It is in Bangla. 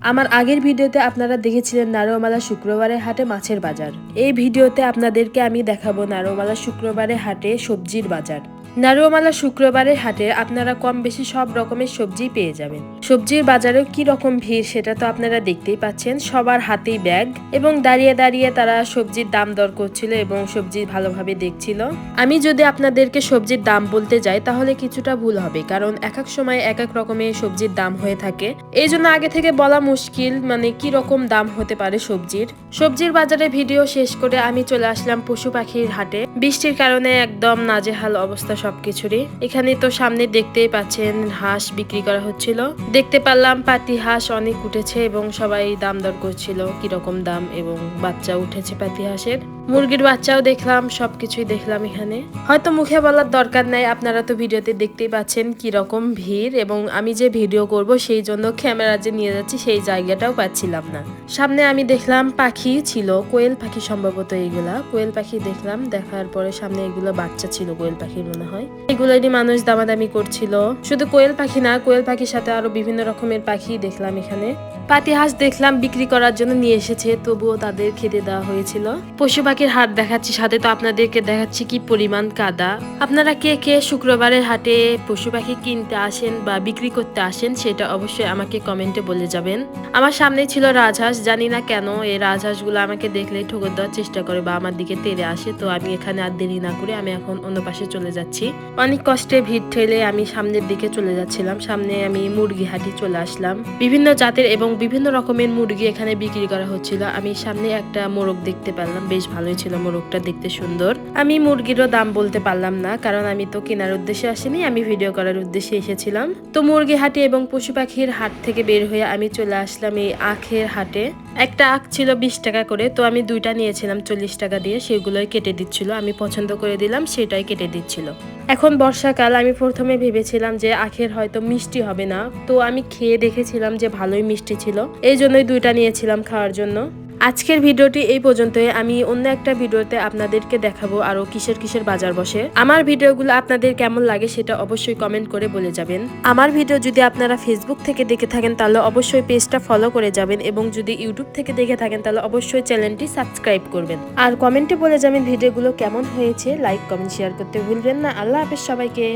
আমার আগের ভিডিওতে আপনারা দেখেছিলেন নারোমালা শুক্রবারের হাটে মাছের বাজার। এই ভিডিওতে আপনাদেরকে আমি দেখাবো নারোমালা শুক্রবারের হাটে সবজির বাজার। নারোমালা শুক্রবারের হাটে আপনারা কম বেশি সব রকমের সবজি পেয়ে যাবেন। সবজির বাজারেও কি রকম ভিড় সেটা তো আপনারা দেখতেই পাচ্ছেন। সবার হাতেই ব্যাগ এবং দাঁড়িয়ে দাঁড়িয়ে তারা সবজির দাম দর করছিল এবং সবজি ভালোভাবে দেখছিল। আমি যদি আপনাদেরকে সবজির দাম বলতে যাই তাহলে কিছুটা ভুল হবে, কারণ এক এক সময় এক এক রকমের সবজির দাম হয়ে থাকে। এই জন্য আগে থেকে বলা মুশকিল, মানে কি রকম দাম হতে পারে সবজির বাজারে ভিডিও শেষ করে আমি চলে আসলাম পশু পাখির হাটে। বৃষ্টির কারণে একদম নাজেহাল অবস্থা সবকিছুরই। এখানে তো সামনে দেখতেই পাচ্ছেন হাঁস বিক্রি করা হচ্ছিল। দেখতে পারলাম পাতি হাঁস অনেক উঠেছে এবং সবাই দাম দর করছিল কিরকম দাম, এবং বাচ্চা উঠেছে পাতি হাঁসের, মুরগির বাচ্চাও দেখলাম, সবকিছুই দেখলাম এখানে। হয়তো মুখে বলার দরকার নাই, আপনারা তো ভিডিওতে দেখতেই পাচ্ছেন কি রকম ভিড়, এবং আমি যে ভিডিও করব সেই জন্য ক্যামেরা যে নিয়ে যাচ্ছি সেই জায়গাটাও পাচ্ছিলাম না। সামনে আমি দেখলাম পাখি ছিল, কোয়েল পাখি সম্ভবত, এইগুলা কোয়েল পাখি দেখলাম। দেখার পরে সামনে এগুলো বাচ্চা ছিল কোয়েল পাখির মনে হয়, এগুলোরই মানুষ দামাদামি করছিল। শুধু কোয়েল পাখি না, কোয়েল পাখির সাথে আরো বিভিন্ন রকমের পাখি দেখলাম এখানে। পাতি হাঁস দেখলাম বিক্রি করার জন্য নিয়ে এসেছে, তবুও তাদের খেতে দেওয়া হয়েছিল। পশু পাখির হাট দেখাচ্ছি, সাথে তো আপনাদেরকে দেখাচ্ছি কি পরিমাণ কাদা। আপনারা কে কে শুক্রবারের হাটে পশু পাখি কিনতে আসেন বা বিক্রি করতে আসেন সেটা অবশ্যই আমাকে কমেন্টে বলে যাবেন। আমার সামনে ছিল রাজহাঁস, জানি না কেন এই রাজহাঁসগুলো আমাকে দেখলে ঠোকর দেওয়ার চেষ্টা করে বা আমার দিকে তেড়ে আসে। তো আমি এখানে আর দেরি না করে আমি এখন অন্য পাশে চলে যাচ্ছি। অনেক কষ্টে ভিড় ঠেলে আমি সামনের দিকে চলে যাচ্ছিলাম। সামনে আমি মুরগি হাটে চলে আসলাম। বিভিন্ন জাতের এবং বিভিন্ন রকমের মুরগি এখানে বিক্রি করা হচ্ছিল। আমি সামনে একটা মোরগ দেখতে পেলাম, বেশ ভালোই ছিল মোরগটা, দেখতে সুন্দর। আমি মুরগিরও দাম বলতে পারলাম না, কারণ আমি তো কেনার উদ্দেশ্যে আসিনি, আমি ভিডিও করার উদ্দেশ্যে এসেছিলাম। তো মুরগি হাটে এবং পশু পাখির হাট থেকে বের হয়ে আমি চলে আসলাম এই আখের হাটে। একটা আখ ছিল 20 টাকা করে, তো আমি দুইটা নিয়েছিলাম 40 টাকা দিয়ে। সেগুলোই কেটে দিচ্ছিল, আমি পছন্দ করে দিলাম, সেটাই কেটে দিচ্ছিল। এখন বর্ষাকাল, আমি প্রথমে ভেবেছিলাম যে আখের হয়তো মিষ্টি হবে না, তো আমি খেয়ে দেখেছিলাম যে ভালোই মিষ্টি ছিল, এই জন্যই দুইটা নিয়েছিলাম খাওয়ার জন্য। আজকের ভিডিওটি এই পর্যন্তই। আমি অন্য একটা ভিডিওতে আপনাদেরকে দেখাবো আরো কিসের কিসের বাজার বসে। আমার ভিডিওগুলো আপনাদের কেমন লাগে সেটা অবশ্যই কমেন্ট করে বলে যাবেন। আমার ভিডিও যদি আপনারা ফেসবুক থেকে দেখে থাকেন তাহলে অবশ্যই পেজটা ফলো করে যাবেন, এবং যদি ইউটিউব থেকে দেখে থাকেন তাহলে অবশ্যই চ্যানেলটি সাবস্ক্রাইব করবেন। আর কমেন্টে বলে যাবেন ভিডিওগুলো কেমন হয়েছে। লাইক কমেন্ট শেয়ার করতে ভুলবেন না। আল্লাহ হাফেজ সবাইকে।